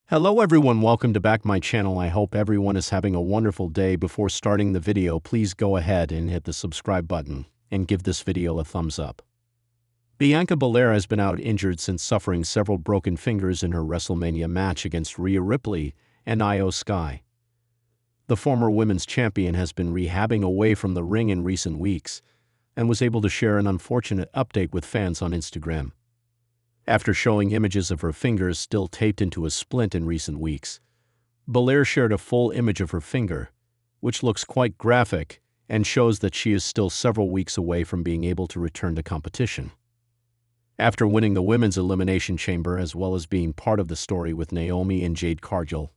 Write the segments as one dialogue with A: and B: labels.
A: Hello everyone, welcome to back my channel. I hope everyone is having a wonderful day. Before starting the video, please go ahead and hit the subscribe button and give this video a thumbs up. Bianca Belair has been out injured since suffering several broken fingers in her WrestleMania match against Rhea Ripley and Io Sky. The former women's champion has been rehabbing away from the ring in recent weeks and was able to share an unfortunate update with fans on Instagram. After showing images of her fingers still taped into a splint in recent weeks, Belair shared a full image of her finger, which looks quite graphic and shows that she is still several weeks away from being able to return to competition. After winning the Women's Elimination Chamber as well as being part of the story with Naomi and Jade Cargill,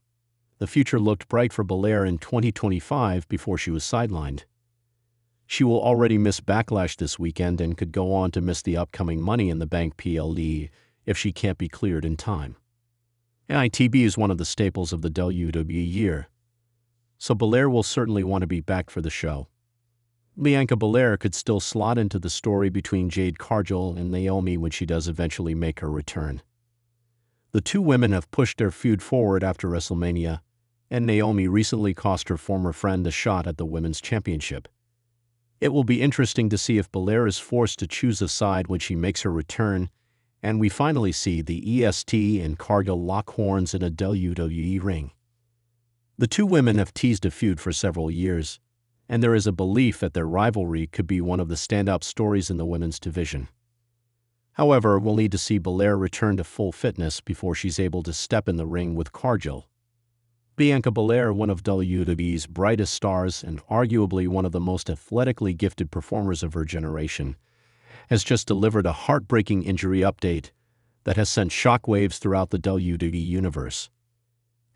A: the future looked bright for Belair in 2025 before she was sidelined. She will already miss Backlash this weekend and could go on to miss the upcoming Money in the Bank PLE if she can't be cleared in time. ITB is one of the staples of the WWE year, so Belair will certainly want to be back for the show. Bianca Belair could still slot into the story between Jade Cargill and Naomi when she does eventually make her return. The two women have pushed their feud forward after WrestleMania, and Naomi recently cost her former friend a shot at the Women's Championship. It will be interesting to see if Belair is forced to choose a side when she makes her return, and we finally see the EST and Cargill lock horns in a WWE ring. The two women have teased a feud for several years, and there is a belief that their rivalry could be one of the standout stories in the women's division. However, we'll need to see Belair return to full fitness before she's able to step in the ring with Cargill. Bianca Belair, one of WWE's brightest stars and arguably one of the most athletically gifted performers of her generation, has just delivered a heartbreaking injury update that has sent shockwaves throughout the WWE universe.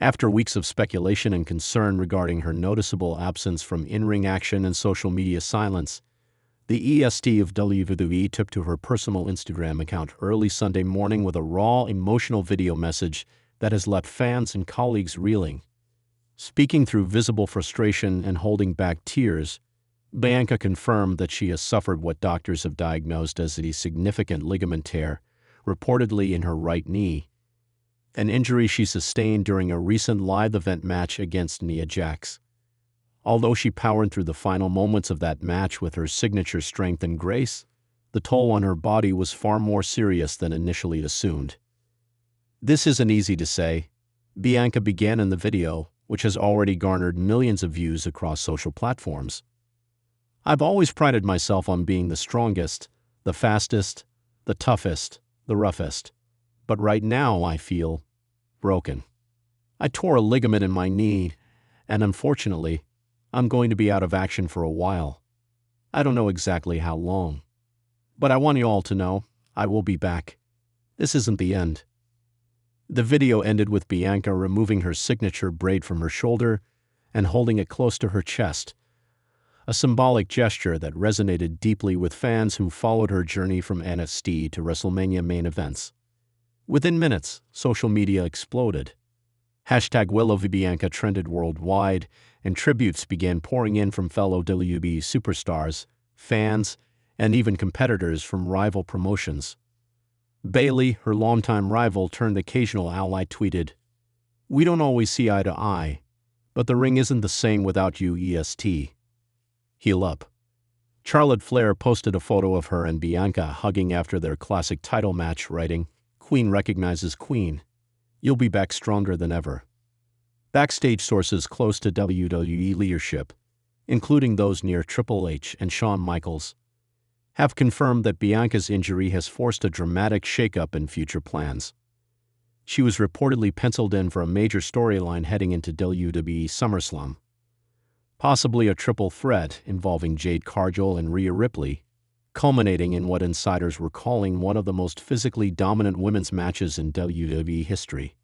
A: After weeks of speculation and concern regarding her noticeable absence from in-ring action and social media silence, the EST of WWE took to her personal Instagram account early Sunday morning with a raw, emotional video message that has left fans and colleagues reeling. Speaking through visible frustration and holding back tears, Bianca confirmed that she has suffered what doctors have diagnosed as a significant ligament tear, reportedly in her right knee, an injury she sustained during a recent live event match against Nia Jax. Although she powered through the final moments of that match with her signature strength and grace, the toll on her body was far more serious than initially assumed. "This isn't easy to say," Bianca began in the video, which has already garnered millions of views across social platforms. "I've always prided myself on being the strongest, the fastest, the toughest, the roughest. But right now I feel broken. I tore a ligament in my knee, and unfortunately, I'm going to be out of action for a while. I don't know exactly how long. But I want you all to know, I will be back. This isn't the end." The video ended with Bianca removing her signature braid from her shoulder and holding it close to her chest, a symbolic gesture that resonated deeply with fans who followed her journey from NXT to WrestleMania main events. Within minutes, social media exploded. #WillowVBianca trended worldwide, and tributes began pouring in from fellow WWE superstars, fans, and even competitors from rival promotions. Bayley, her longtime rival turned occasional ally, tweeted, "We don't always see eye to eye, but the ring isn't the same without you, EST. Heal up." Charlotte Flair posted a photo of her and Bianca hugging after their classic title match, writing, "Queen recognizes Queen. You'll be back stronger than ever." Backstage sources close to WWE leadership, including those near Triple H and Shawn Michaels, have confirmed that Bianca's injury has forced a dramatic shakeup in future plans. She was reportedly penciled in for a major storyline heading into WWE SummerSlam, possibly a triple threat involving Jade Cargill and Rhea Ripley, culminating in what insiders were calling one of the most physically dominant women's matches in WWE history.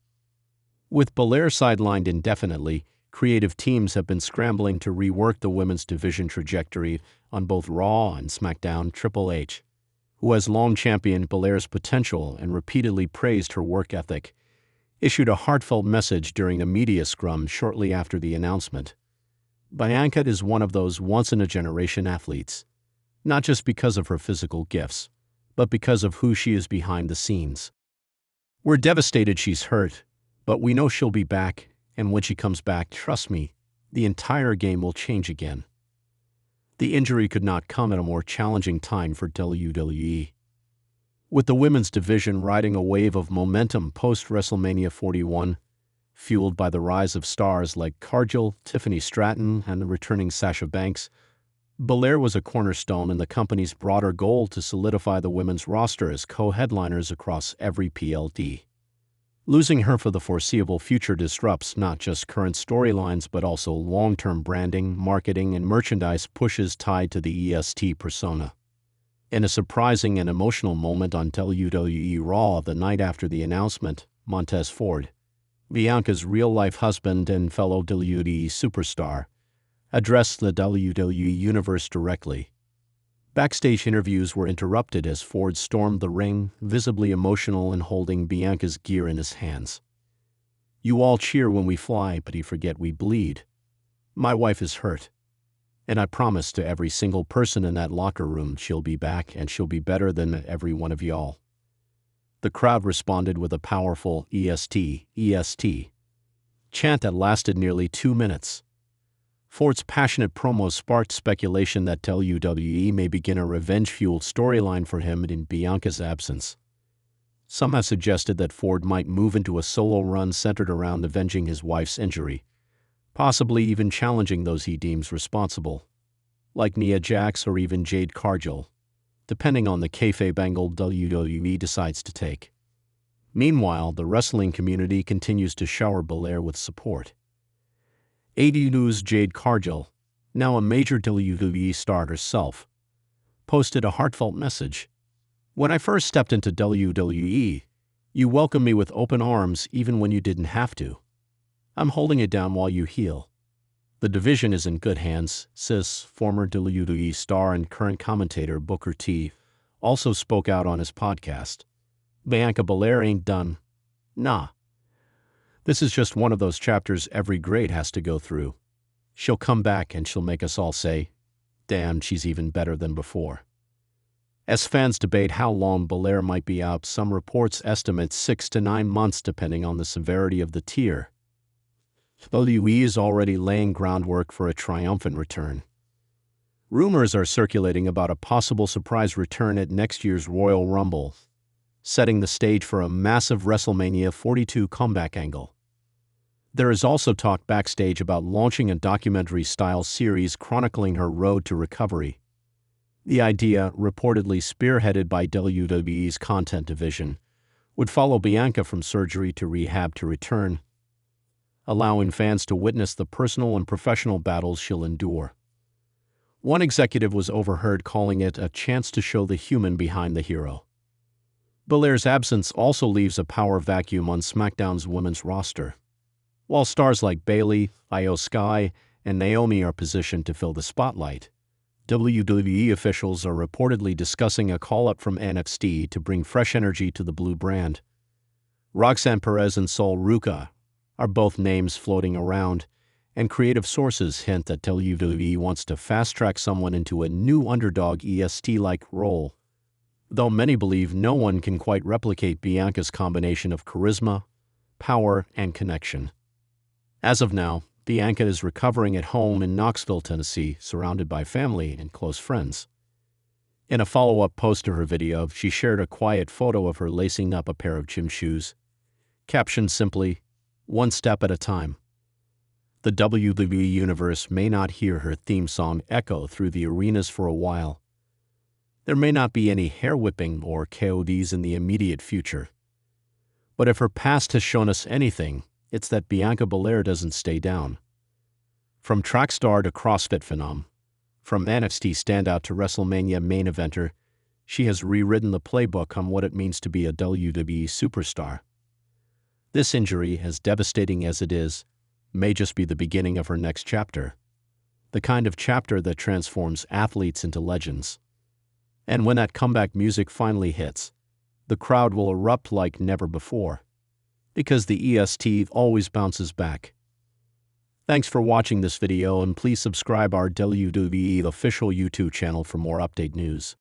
A: With Belair sidelined indefinitely, creative teams have been scrambling to rework the women's division trajectory on both Raw and SmackDown. Triple H, who has long championed Belair's potential and repeatedly praised her work ethic, issued a heartfelt message during a media scrum shortly after the announcement. "Bianca is one of those once-in-a-generation athletes, not just because of her physical gifts, but because of who she is behind the scenes. We're devastated she's hurt, But we know she'll be back, and when she comes back, trust me, the entire game will change again. The injury could not come at a more challenging time for WWE. With the women's division riding a wave of momentum post-WrestleMania 41, fueled by the rise of stars like Cargill, Tiffany Stratton, and the returning Sasha Banks, Belair was a cornerstone in the company's broader goal to solidify the women's roster as co-headliners across every PLD. Losing her for the foreseeable future disrupts not just current storylines but also long-term branding, marketing, and merchandise pushes tied to the EST persona. In a surprising and emotional moment on WWE Raw the night after the announcement, Montez Ford, Bianca's real-life husband and fellow WWE superstar, addressed the WWE Universe directly. Backstage interviews were interrupted as Ford stormed the ring, visibly emotional and holding Bianca's gear in his hands. "You all cheer when we fly, but you forget we bleed. My wife is hurt. And I promise to every single person in that locker room she'll be back and she'll be better than every one of y'all." The crowd responded with a powerful EST, EST chant that lasted nearly 2 minutes. Ford's passionate promo sparked speculation that WWE may begin a revenge-fueled storyline for him in Bianca's absence. Some have suggested that Ford might move into a solo run centered around avenging his wife's injury, possibly even challenging those he deems responsible, like Nia Jax or even Jade Cargill, depending on the kayfabe angle WWE decides to take. Meanwhile, the wrestling community continues to shower Belair with support. AEW's Jade Cargill, now a major WWE star herself, posted a heartfelt message. "When I first stepped into WWE, you welcomed me with open arms even when you didn't have to. I'm holding it down while you heal. The division is in good hands," says former WWE star and current commentator Booker T. also spoke out on his podcast. "Bianca Belair ain't done. Nah. This is just one of those chapters every great has to go through. She'll come back and she'll make us all say, 'Damn, she's even better than before.'" As fans debate how long Belair might be out, some reports estimate 6 to 9 months depending on the severity of the tear. WWE is already laying groundwork for a triumphant return. Rumors are circulating about a possible surprise return at next year's Royal Rumble, setting the stage for a massive WrestleMania 42 comeback angle. There is also talk backstage about launching a documentary-style series chronicling her road to recovery. The idea, reportedly spearheaded by WWE's content division, would follow Bianca from surgery to rehab to return, allowing fans to witness the personal and professional battles she'll endure. One executive was overheard calling it a chance to show the human behind the hero. Belair's absence also leaves a power vacuum on SmackDown's women's roster. While stars like Bayley, Io Sky, and Naomi are positioned to fill the spotlight, WWE officials are reportedly discussing a call-up from NXT to bring fresh energy to the blue brand. Roxanne Perez and Sol Ruca are both names floating around, and creative sources hint that WWE wants to fast-track someone into a new underdog EST-like role, though many believe no one can quite replicate Bianca's combination of charisma, power, and connection. As of now, Bianca is recovering at home in Knoxville, Tennessee, surrounded by family and close friends. In a follow-up post to her video, she shared a quiet photo of her lacing up a pair of gym shoes, captioned simply, "One step at a time." The WWE Universe may not hear her theme song echo through the arenas for a while. There may not be any hair-whipping or KODs in the immediate future. But if her past has shown us anything, it's that Bianca Belair doesn't stay down. From track star to CrossFit phenom, from NXT standout to WrestleMania main eventer, she has rewritten the playbook on what it means to be a WWE superstar. This injury, as devastating as it is, may just be the beginning of her next chapter. The kind of chapter that transforms athletes into legends. And when that comeback music finally hits, the crowd will erupt like never before. Because the EST always bounces back. Thanks for watching this video and please subscribe our WWE official YouTube channel for more update news.